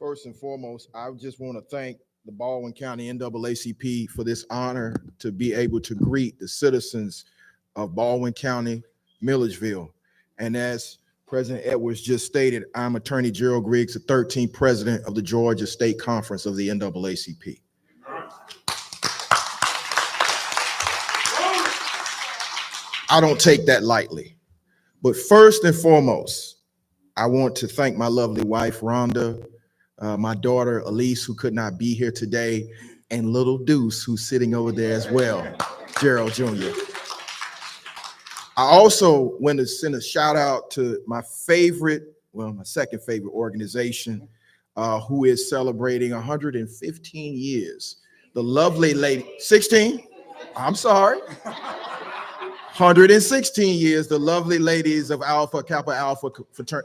First and foremost, I just want to thank the Baldwin County NAACP for this honor to be able to greet the citizens of Baldwin County, Milledgeville. And as President Edwards just stated, I'm Attorney Gerald Griggs, the 13th president of the Georgia State Conference of the NAACP. I don't take that lightly. But first and foremost, I want to thank my lovely wife, Rhonda, my daughter, Elise, who could not be here today, and little Deuce, who's sitting over there as well, Gerald Jr. I also want to send a shout out to my second favorite organization, who is celebrating 115 years. The lovely lady, 16? I'm sorry. 116 years, the lovely ladies of Alpha Kappa Alpha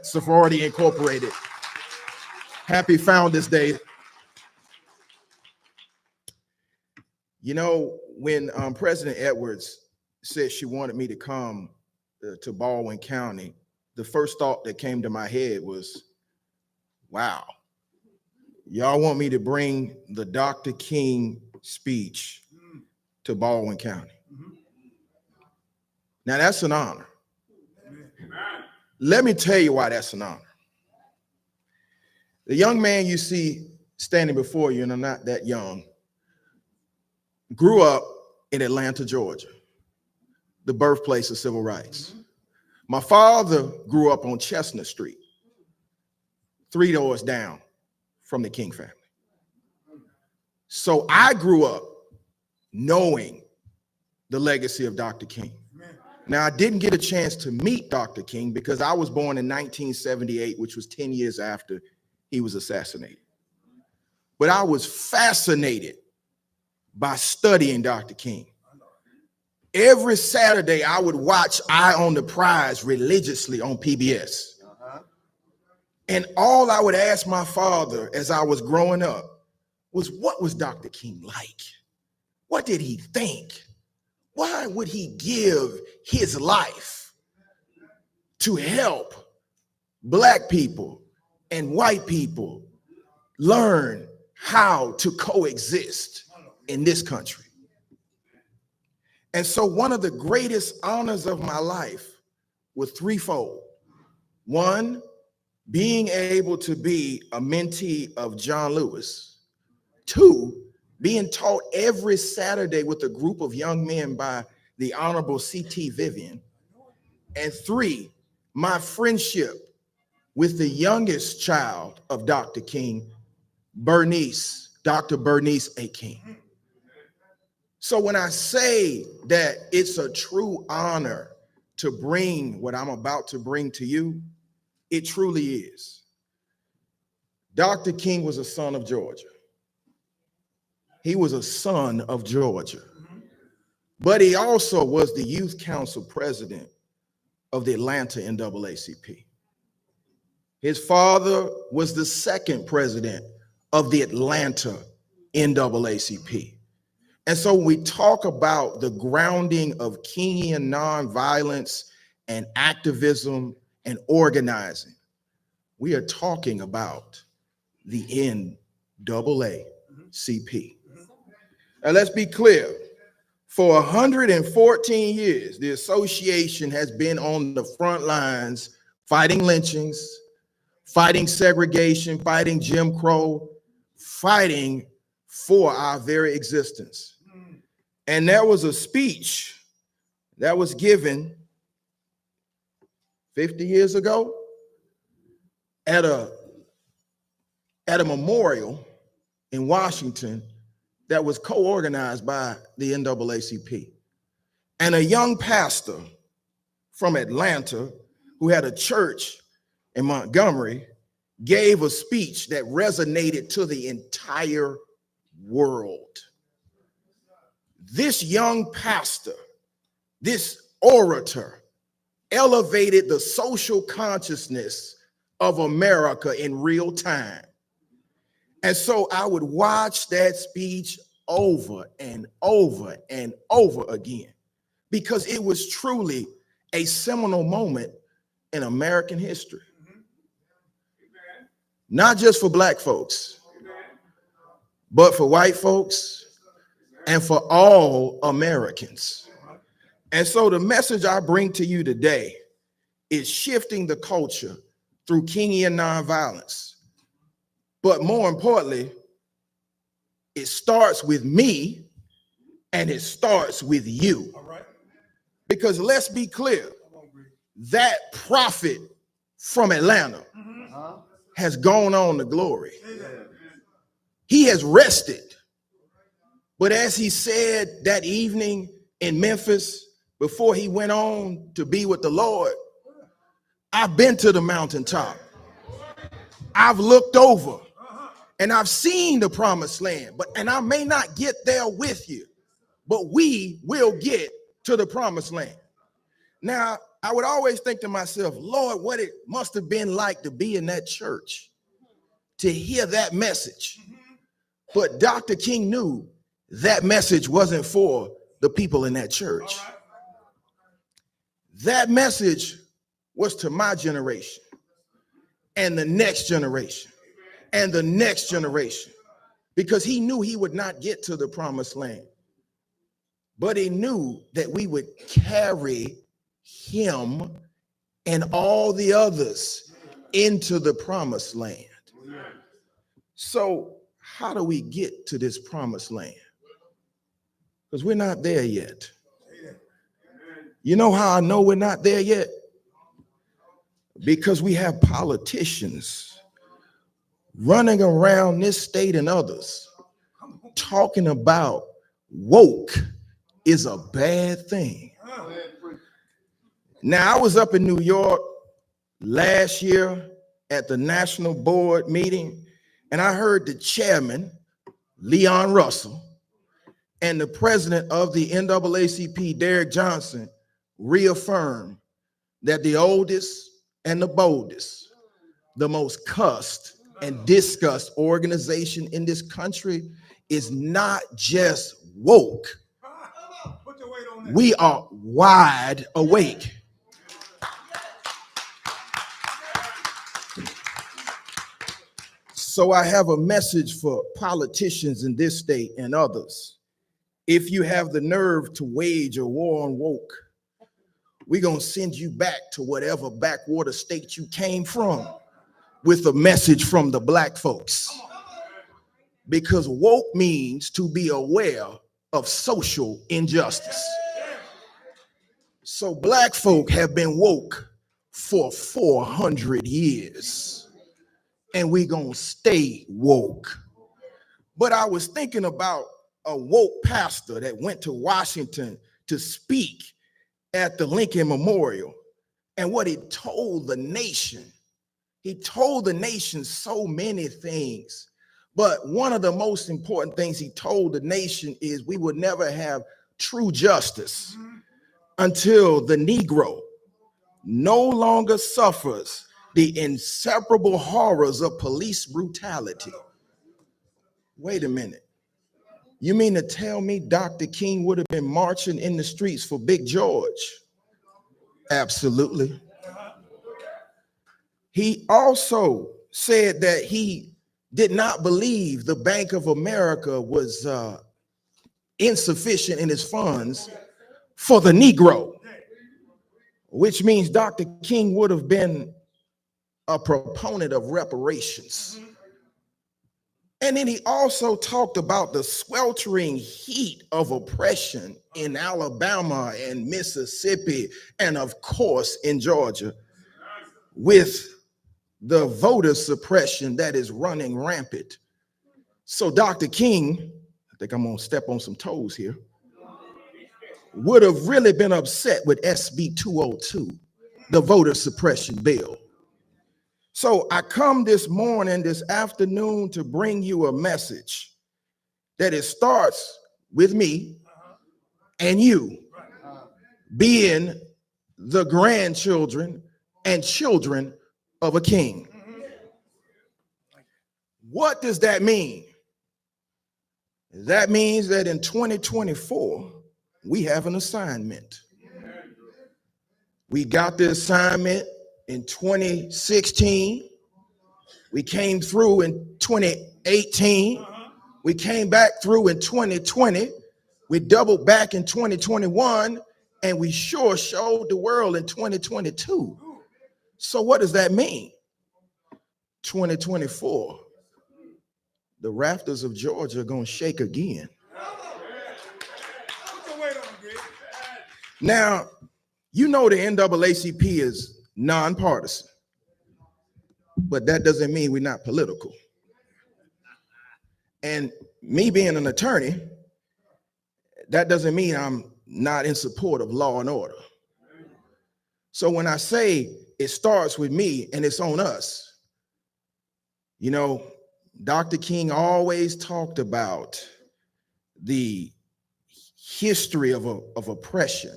Sorority Incorporated. Happy Founders Day. You know, when President Edwards said she wanted me to come to Baldwin County, the first thought that came to my head was, wow, y'all want me to bring the Dr. King speech to Baldwin County. Now that's an honor. Let me tell you why that's an honor. The young man you see standing before you, and I'm not that young, grew up in Atlanta, Georgia, the birthplace of civil rights. My father grew up on Chestnut Street, 3 doors down from the King family. So I grew up knowing the legacy of Dr. King. Now, I didn't get a chance to meet Dr. King because I was born in 1978, which was 10 years after he was assassinated. But I was fascinated by studying Dr. King. Every Saturday, I would watch Eye on the Prize religiously on PBS. And all I would ask my father as I was growing up was, what was Dr. King like? What did he think? Why would he give his life to help Black people and white people learn how to coexist in this country? And so one of the greatest honors of my life was threefold. One, being able to be a mentee of John Lewis. Two, being taught every Saturday with a group of young men by the Honorable C.T. Vivian. And three, my friendship with the youngest child of Dr. King, Dr. Bernice A. King. So when I say that it's a true honor to bring what I'm about to bring to you, it truly is. Dr. King was a son of Georgia. He was a son of Georgia, but he also was the youth council president of the Atlanta NAACP. His father was the second president of the Atlanta NAACP. And so when we talk about the grounding of Kingian non-violence and activism and organizing, we are talking about the NAACP. Now let's be clear, for 114 years, the association has been on the front lines fighting lynchings, fighting segregation, fighting Jim Crow, fighting for our very existence. And there was a speech that was given 50 years ago at a memorial in Washington that was co-organized by the NAACP. And a young pastor from Atlanta who had a church in Montgomery gave a speech that resonated to the entire world. This young pastor, this orator, elevated the social consciousness of America in real time. And so I would watch that speech over and over and over again because it was truly a seminal moment in American history. not just for black folks, but for white folks and for all Americans. And so the message I bring to you today is shifting the culture through Kingian Non-violence. But more importantly, it starts with me and it starts with you. Because let's be clear, that prophet from Atlanta has gone on to glory. He has rested. But as he said that evening in Memphis, before he went on to be with the Lord, I've been to the mountaintop. I've looked over and I've seen the promised land, and I may not get there with you, but we will get to the promised land. Now, I would always think to myself, Lord, what it must have been like to be in that church, to hear that message. But Dr. King knew that message wasn't for the people in that church. That message was to my generation and the next generation and the next generation, because he knew he would not get to the promised land, but he knew that we would carry him and all the others into the promised land. So how do we get to this promised land? Because we're not there yet. You know how I know we're not there yet? Because we have politicians running around this state and others talking about woke is a bad thing. Now, I was up in New York last year at the National Board meeting, and I heard the chairman, Leon Russell, and the president of the NAACP, Derek Johnson, reaffirm that the oldest and the boldest, the most cussed and discussed organization in this country is not just woke. We are wide awake. So I have a message for politicians in this state and others. If you have the nerve to wage a war on woke, we're going to send you back to whatever backwater state you came from with a message from the black folks. Because woke means to be aware of social injustice. So black folk have been woke for 400 years, and we're going to stay woke. But I was thinking about a woke pastor that went to Washington to speak at the Lincoln Memorial, and what he told the nation. He told the nation so many things, but one of the most important things he told the nation is we would never have true justice until the Negro no longer suffers the inseparable horrors of police brutality. Wait a minute. You mean to tell me Dr. King would have been marching in the streets for Big George? Absolutely. He also said that he did not believe the Bank of America was insufficient in its funds for the Negro, which means Dr. King would have been a proponent of reparations. And then he also talked about the sweltering heat of oppression in Alabama and Mississippi, and of course in Georgia, with the voter suppression that is running rampant. So Dr. King, I think I'm gonna step on some toes here, would have really been upset with SB 202, the voter suppression bill. So I come this morning, this afternoon, to bring you a message that it starts with me and you being the grandchildren and children of a king. What does that mean? That means that in 2024, we have an assignment. We got the assignment in 2016. We came through in 2018. We came back through in 2020. We doubled back in 2021, and we sure showed the world in 2022. So what does that mean? 2024, the rafters of Georgia are going to shake again. Now, you know the NAACP is nonpartisan, but that doesn't mean we're not political. And me being an attorney, that doesn't mean I'm not in support of law and order. So when I say it starts with me and it's on us, you know, Dr. King always talked about the history of oppression.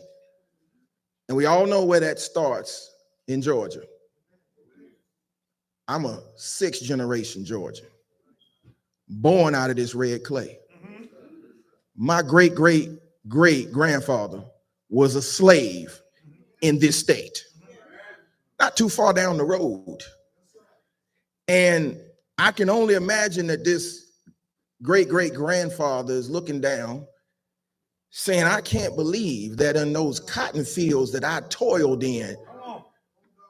And we all know where that starts in Georgia. I'm a 6th generation Georgian, born out of this red clay. My great-great-great-grandfather was a slave in this state, not too far down the road. And I can only imagine that this great-great-grandfather is looking down, saying, I can't believe that in those cotton fields that I toiled in,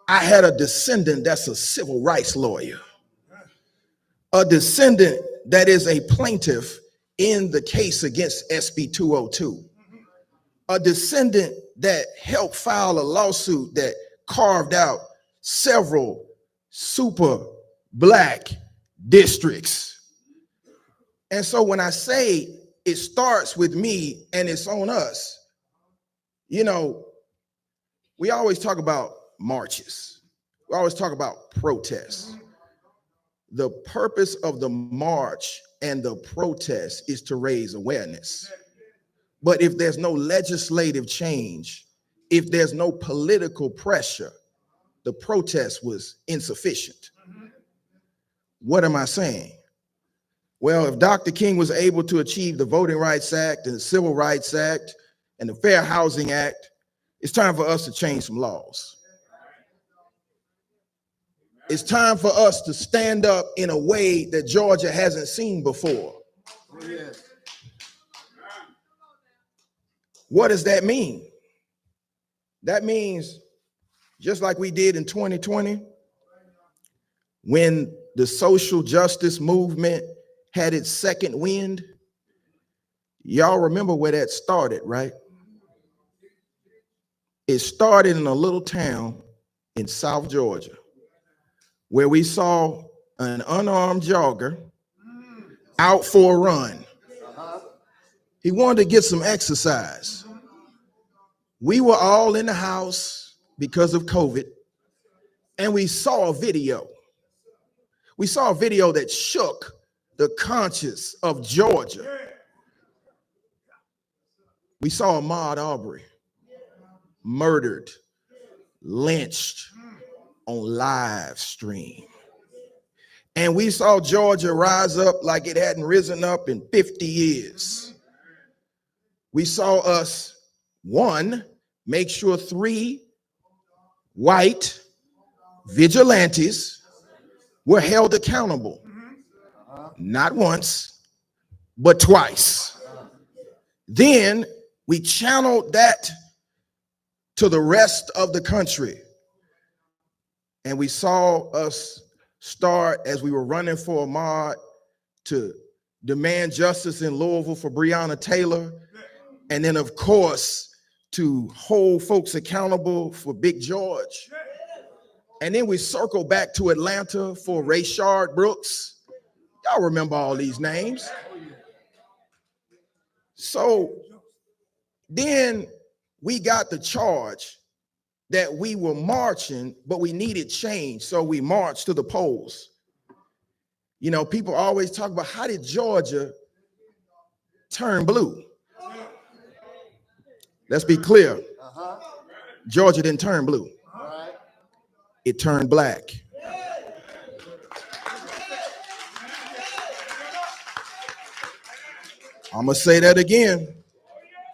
I had a descendant that's a civil rights lawyer, a descendant that is a plaintiff in the case against SB 202, a descendant that helped file a lawsuit that carved out several super black districts. And so when I say it starts with me and it's on us, you know, we always talk about marches. We always talk about protests. The purpose of the march and the protest is to raise awareness. But if there's no legislative change, if there's no political pressure, the protest was insufficient. What am I saying? Well, if Dr. King was able to achieve the Voting Rights Act and the Civil Rights Act and the Fair Housing Act, it's time for us to change some laws. It's time for us to stand up in a way that Georgia hasn't seen before. What does that mean? That means just like we did in 2020, when the social justice movement had its second wind. Y'all remember where that started, right? It started in a little town in South Georgia, where we saw an unarmed jogger out for a run. He wanted to get some exercise. We were all in the house because of COVID, and we saw a video. We saw a video that shook the conscience of Georgia. We saw Ahmaud Arbery murdered, lynched on live stream. And we saw Georgia rise up like it hadn't risen up in 50 years. We saw us, one, make sure 3 white vigilantes were held accountable. Not once, but twice. Then we channeled that to the rest of the country. And we saw us start, as we were running for Ahmaud, to demand justice in Louisville for Breonna Taylor. And then, of course, to hold folks accountable for Big George. And then we circle back to Atlanta for Rayshard Brooks. Y'all remember all these names. So then we got the charge that we were marching, but we needed change. So we marched to the polls. You know, people always talk about, how did Georgia turn blue? Let's be clear. Georgia didn't turn blue. It turned black. I'm gonna say that again.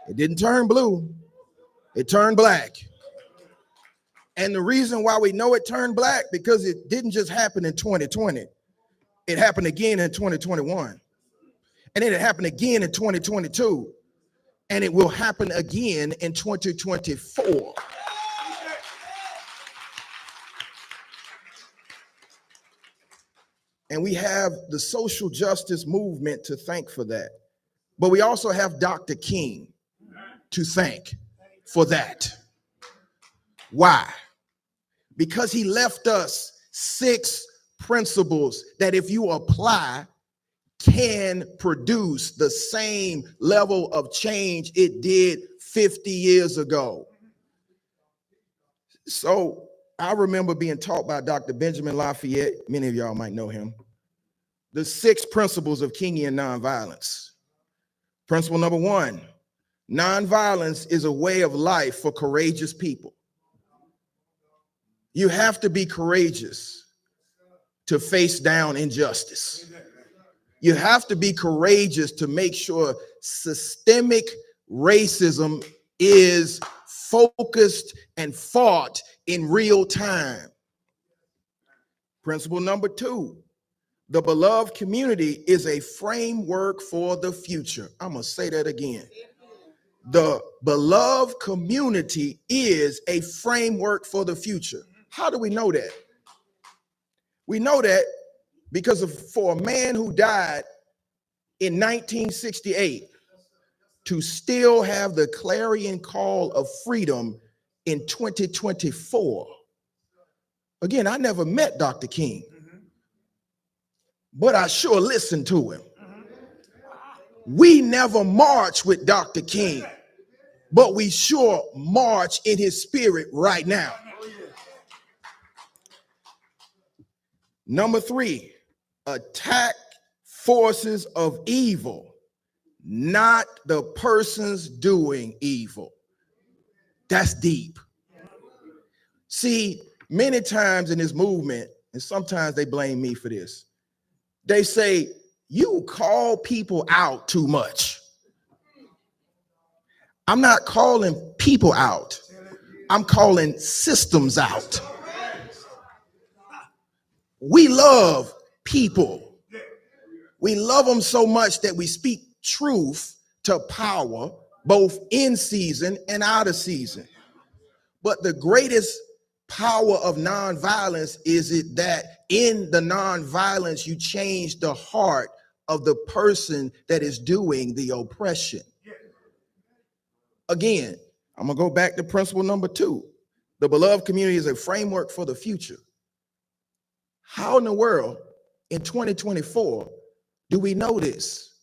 It didn't turn blue. It turned black. And the reason why we know it turned black, because it didn't just happen in 2020. It happened again in 2021. And then it happened again in 2022. And it will happen again in 2024. And we have the social justice movement to thank for that. But we also have Dr. King to thank for that. Why? Because he left us 6 principles that if you apply can produce the same level of change it did 50 years ago. So I remember being taught by Dr. Benjamin Lafayette, many of y'all might know him, the 6 principles of Kingian Non-violence. Principle number 1, non-violence is a way of life for courageous people. You have to be courageous to face down injustice. You have to be courageous to make sure systemic racism is focused and fought in real time. Principle number 2, the beloved community is a framework for the future. I'm going to say that again. The beloved community is a framework for the future. How do we know that? We know that because for a man who died in 1968 to still have the clarion call of freedom in 2024. Again, I never met Dr. King, but I sure listened to him. We never march with Dr. King, but we sure march in his spirit right now. Number 3, attack forces of evil, not the persons doing evil. That's deep. See, many times in this movement, and sometimes they blame me for this, they say, you call people out too much. I'm not calling people out. I'm calling systems out. We love people. We love them so much that we speak truth to power, both in season and out of season. But the greatest power of nonviolence is it that in the nonviolence, you change the heart of the person that is doing the oppression. Again, I'm gonna go back to principle number 2. The beloved community is a framework for the future. How in the world in 2024 do we know this?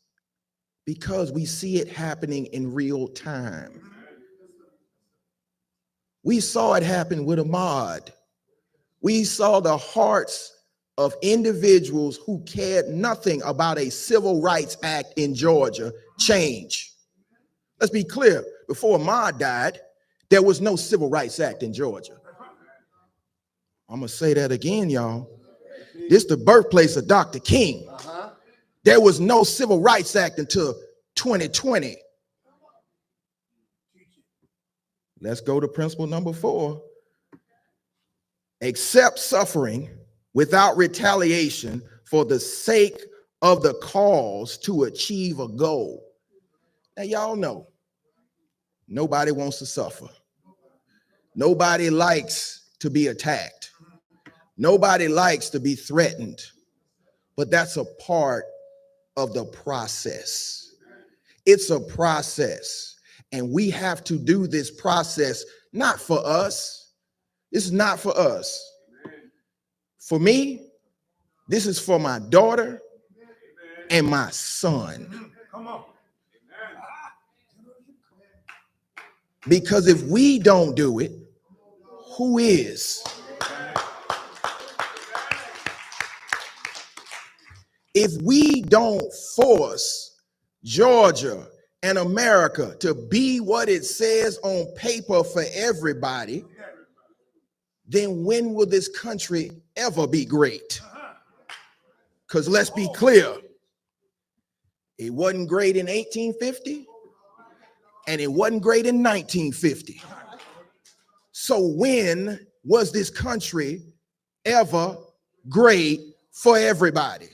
Because we see it happening in real time. We saw it happen with Ahmaud. We saw the hearts of individuals who cared nothing about a civil rights act in Georgia change. Let's be clear, before Ahmaud died, there was no civil rights act in Georgia. I'm gonna say that again, y'all. This is the birthplace of Dr. King. There was no civil rights act until 2020. Let's go to principle number 4. Accept suffering without retaliation for the sake of the cause to achieve a goal. Now, y'all know, nobody wants to suffer. Nobody likes to be attacked. Nobody likes to be threatened, but that's a part of the process. It's a process, and we have to do this process not for us. This is not for us. For me, this is for my daughter and my son. Because if we don't do it, who is? If we don't force Georgia and America to be what it says on paper for everybody, then when will this country ever be great? Because let's be clear, it wasn't great in 1850 and it wasn't great in 1950. So when was this country ever great for everybody?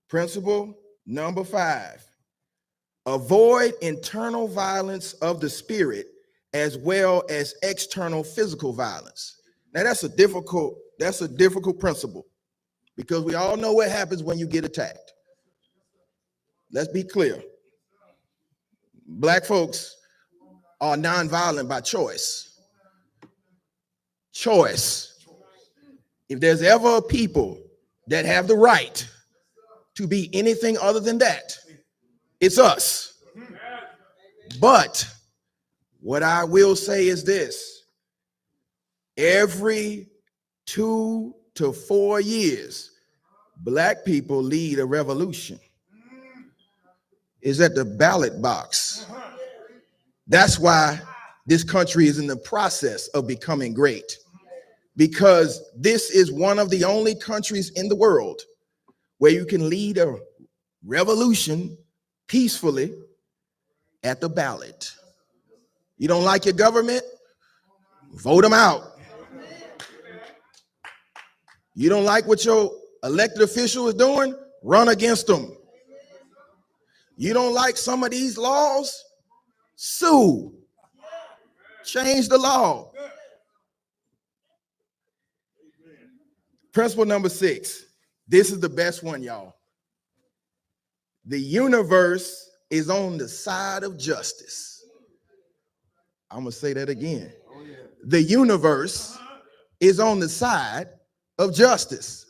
Principle number 5, avoid internal violence of the spirit as well as external physical violence. Now that's a difficult principle because we all know what happens when you get attacked. Let's be clear. Black folks are nonviolent by choice. Choice. If there's ever a people that have the right to be anything other than that, it's us. But what I will say is this: every 2 to 4 years, Black people lead a revolution. It's at the ballot box. That's why this country is in the process of becoming great, because this is one of the only countries in the world where you can lead a revolution peacefully at the ballot. You don't like your government? Vote them out. You don't like what your elected official is doing? Run against them. You don't like some of these laws? Sue. Change the law. Principle number 6. This is the best one, y'all. The universe is on the side of justice. I'm going to say that again. The universe is on the side of justice.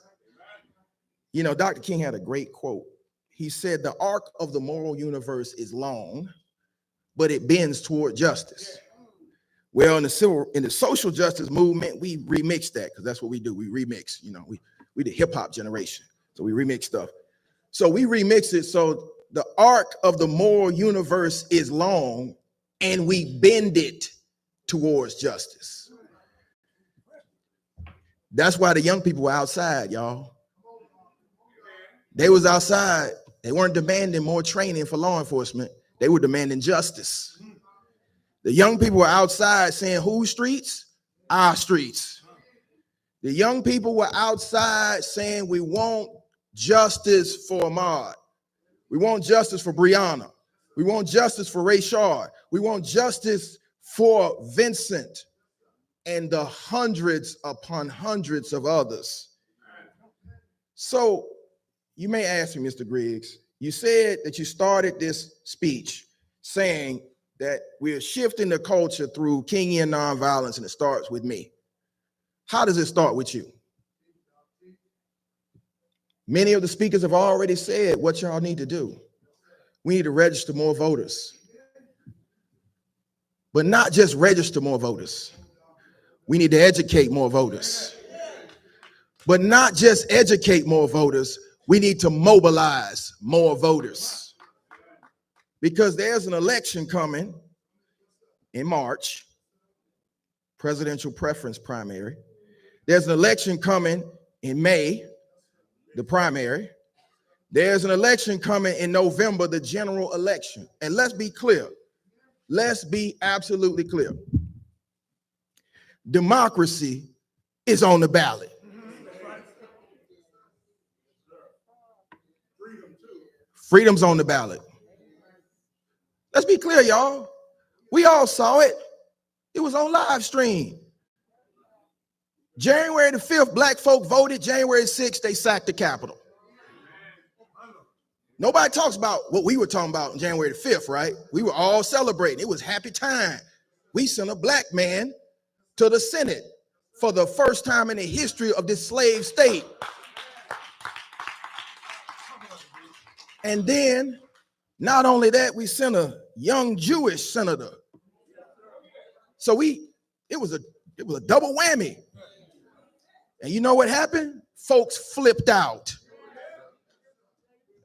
You know, Dr. King had a great quote. He said, the arc of the moral universe is long, but it bends toward justice. Well, in the social justice movement, we remix that, because that's what we do. We remix, you know, we the hip hop generation. So we remix stuff. So we remix it so the arc of the moral universe is long and we bend it towards justice. That's why the young people were outside, y'all. They was outside. They weren't demanding more training for law enforcement. They were demanding justice. The young people were outside saying, whose streets? Our streets. The young people were outside saying, we want justice for Ahmaud. We want justice for Breonna. We want justice for Rayshard. We want justice for Vincent and the hundreds upon hundreds of others. So you may ask me, Mr. Griggs, you said that you started this speech saying that we're shifting the culture through Kingian Non-violence and it starts with me. How does it start with you? Many of the speakers have already said what y'all need to do. We need to register more voters. But not just register more voters. We need to educate more voters. But not just educate more voters, we need to mobilize more voters. Because there's an election coming in March, presidential preference primary. There's an election coming in May, the primary. There's an election coming in November, the general election. And let's be clear. Let's be absolutely clear. Democracy is on the ballot. Freedom's on the ballot. Let's be clear, y'all. We all saw it. It was on live stream. January the 5th, black folk voted. January 6th, they sacked the Capitol. Nobody talks about what we were talking about on January the 5th, right? We were all celebrating. It was happy time. We sent a black man to the Senate for the first time in the history of this slave state. And then, not only that, we sent a young Jewish senator. So it was a double whammy. And you know what happened? Folks flipped out.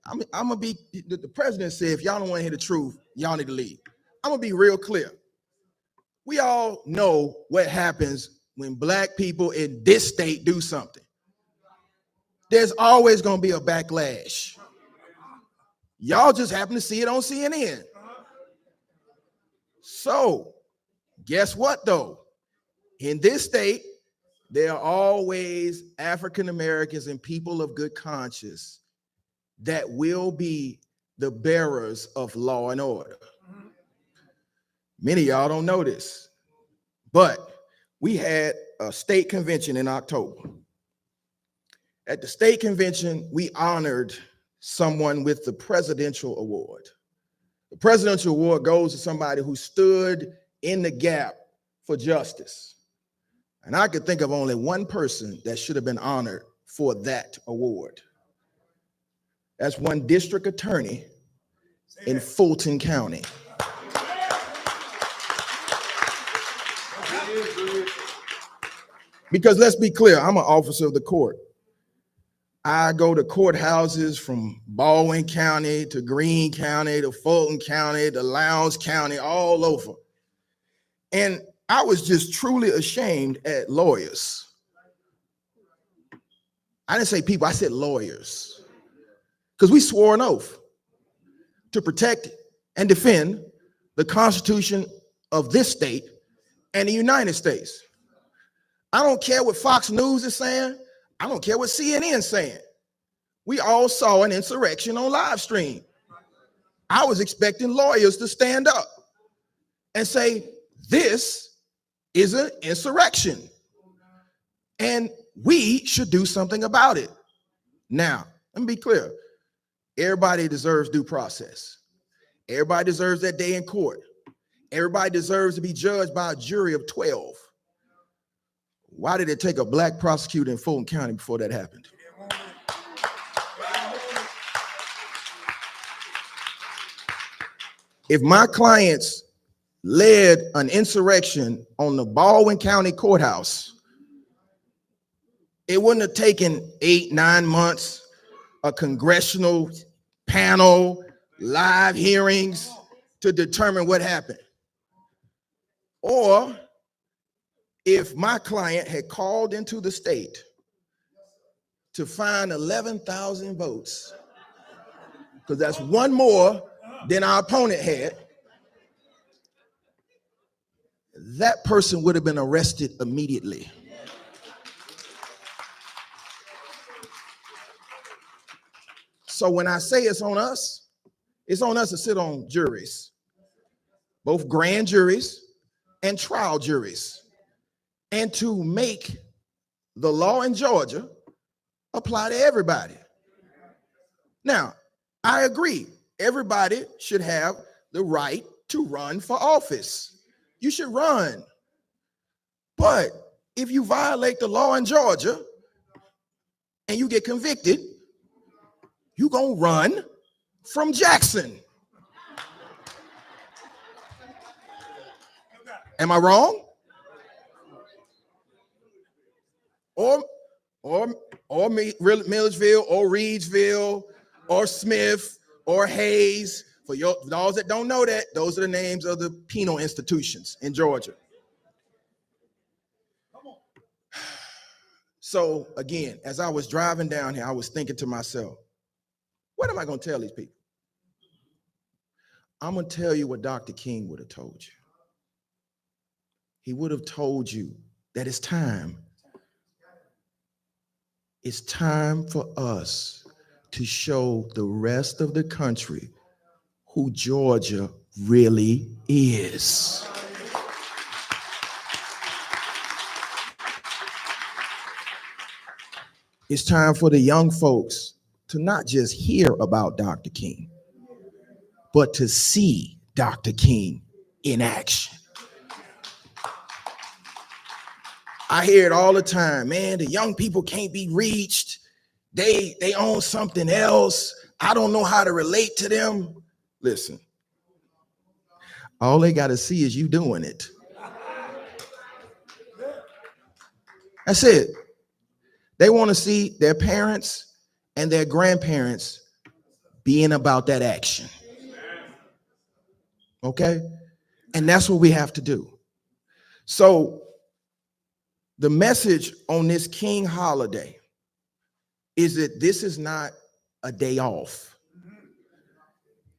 I'm gonna be, the president said, if y'all don't want to hear the truth, y'all need to leave. I'm gonna be real clear. We all know what happens when black people in this state do something. There's always gonna be a backlash. Y'all just happen to see it on CNN. So, guess what though? In this state, there are always African Americans and people of good conscience that will be the bearers of law and order. Many of y'all don't know this, but we had a state convention in October. At the state convention, we honored someone with the Presidential Award. The Presidential Award goes to somebody who stood in the gap for justice. And I could think of only one person that should have been honored for that award. That's one district attorney in Fulton County. Because let's be clear, I'm an officer of the court. I go to courthouses from Baldwin County to Greene County to Fulton County to Lowndes County, all over. And I was just truly ashamed at lawyers. I didn't say people, I said lawyers. Because we swore an oath to protect and defend the Constitution of this state and the United States. I don't care what Fox News is saying. I don't care what CNN is saying. We all saw an insurrection on live stream. I was expecting lawyers to stand up and say, this is an insurrection and we should do something about it. Now, let me be clear. Everybody deserves due process. Everybody deserves that day in court. Everybody deserves to be judged by a jury of 12. Why did it take a black prosecutor in Fulton County before that happened? If my clients led an insurrection on the Baldwin County courthouse, it wouldn't have taken 8-9 months, a congressional panel, live hearings to determine what happened. Or if my client had called into the state to find 11,000 votes, because that's one more than our opponent had, that person would have been arrested immediately. So when I say it's on us to sit on juries, both grand juries and trial juries, and to make the law in Georgia apply to everybody. Now, I agree, everybody should have the right to run for office. You should run. But if you violate the law in Georgia and you get convicted, you're gonna run from Jackson. Am I wrong? Or Milledgeville, or Reedsville, or Smith, or Hayes. For those that don't know that, those are the names of the penal institutions in Georgia. So again, as I was driving down here, I was thinking to myself, what am I going to tell these people? I'm going to tell you what Dr. King would have told you. He would have told you that it's time. It's time for us to show the rest of the country who Georgia really is. It's time for the young folks to not just hear about Dr. King, but to see Dr. King in action. I hear it all the time, man, the young people can't be reached. They own something else. I don't know how to relate to them. Listen, all they got to see is you doing it. That's it. They want to see their parents and their grandparents being about that action. Okay? And that's what we have to do. So the message on this King holiday is that this is not a day off.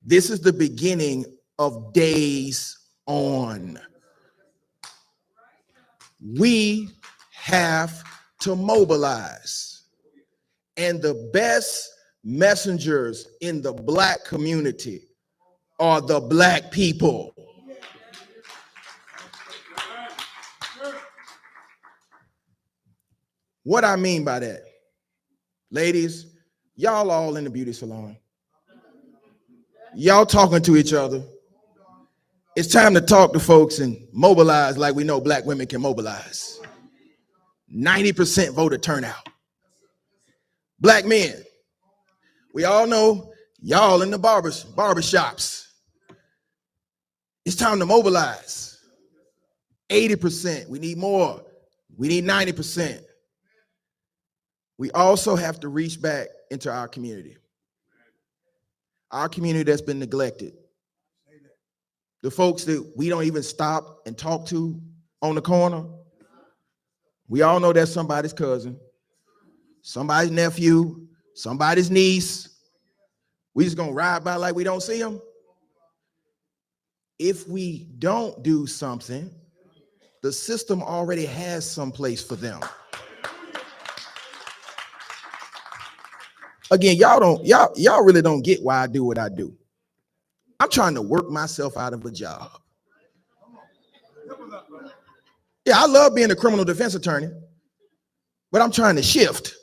This is the beginning of days on. We have to mobilize. And the best messengers in the Black community are the Black people. What I mean by that, ladies, y'all all in the beauty salon. Y'all talking to each other. It's time to talk to folks and mobilize like we know Black women can mobilize. 90% voter turnout. Black men, we all know y'all in the barbershops. It's time to mobilize. 80%, we need more. We need 90%. We also have to reach back into our community. Our community that's been neglected. The folks that we don't even stop and talk to on the corner. We all know that's somebody's cousin, somebody's nephew, somebody's niece. We just gonna ride by like we don't see them. If we don't do something, the system already has some place for them. Again, y'all really don't get why I do what I do. I'm trying to work myself out of a job. Yeah, I love being a criminal defense attorney, but I'm trying to shift.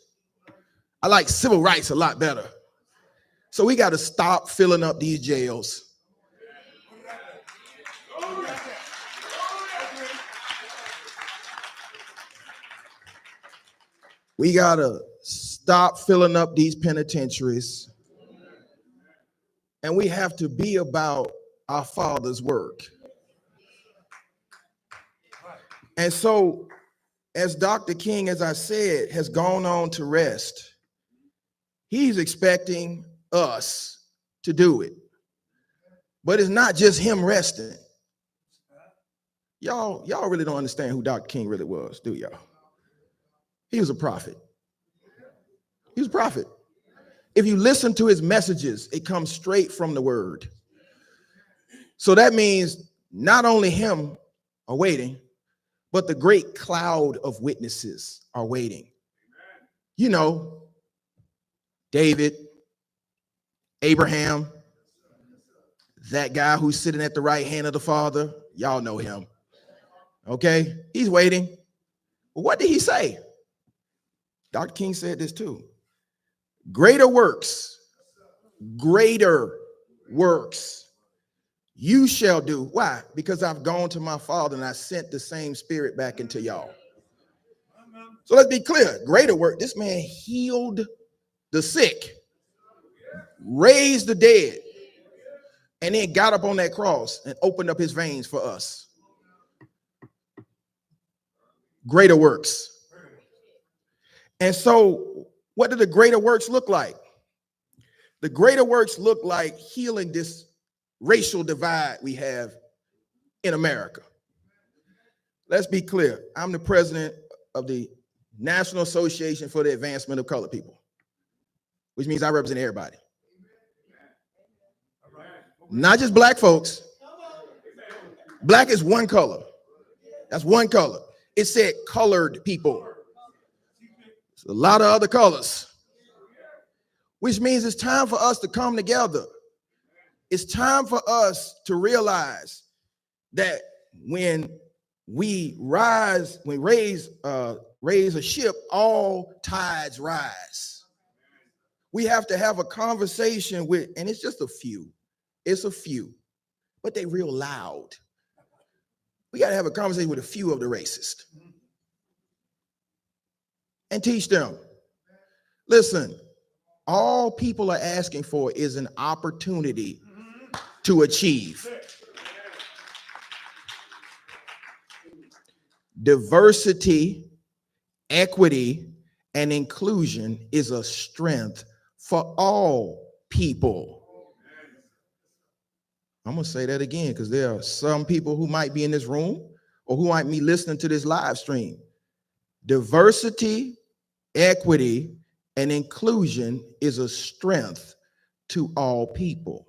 I like civil rights a lot better. So we got to stop filling up these jails. We got to stop filling up these penitentiaries. And we have to be about our Father's work. And so, as Dr. King, as I said, has gone on to rest, he's expecting us to do it. But it's not just him resting. Y'all really don't understand who Dr. King really was, do y'all? He was a prophet. He was a prophet. If you listen to his messages, it comes straight from the word. So that means not only him are waiting, but the great cloud of witnesses are waiting. You know, David, Abraham, that guy who's sitting at the right hand of the Father, y'all know him. Okay, he's waiting. Well, what did he say? Dr. King said this too. Greater works you shall do. Why? Because I've gone to my Father and I sent the same Spirit back into y'all. So let's be clear. Greater work. This man healed the sick, raised the dead, and then got up on that cross and opened up his veins for us. Greater works. And so what do the greater works look like? The greater works look like healing this racial divide we have in America. Let's be clear. I'm the president of the National Association for the Advancement of Colored People, which means I represent everybody. Not just Black folks. Black is one color. That's one color. It said colored people. There's a lot of other colors, which means it's time for us to come together. It's time for us to realize that when we raise a ship, all tides rise. We have to have a conversation with, and it's just a few. It's a few, but they real loud. We got to have a conversation with a few of the racist and teach them. Listen, all people are asking for is an opportunity to achieve. Diversity, equity, and inclusion is a strength for all people. I'm going to say that again because there are some people who might be in this room or who might be listening to this live stream. Diversity, equity, and inclusion is a strength to all people.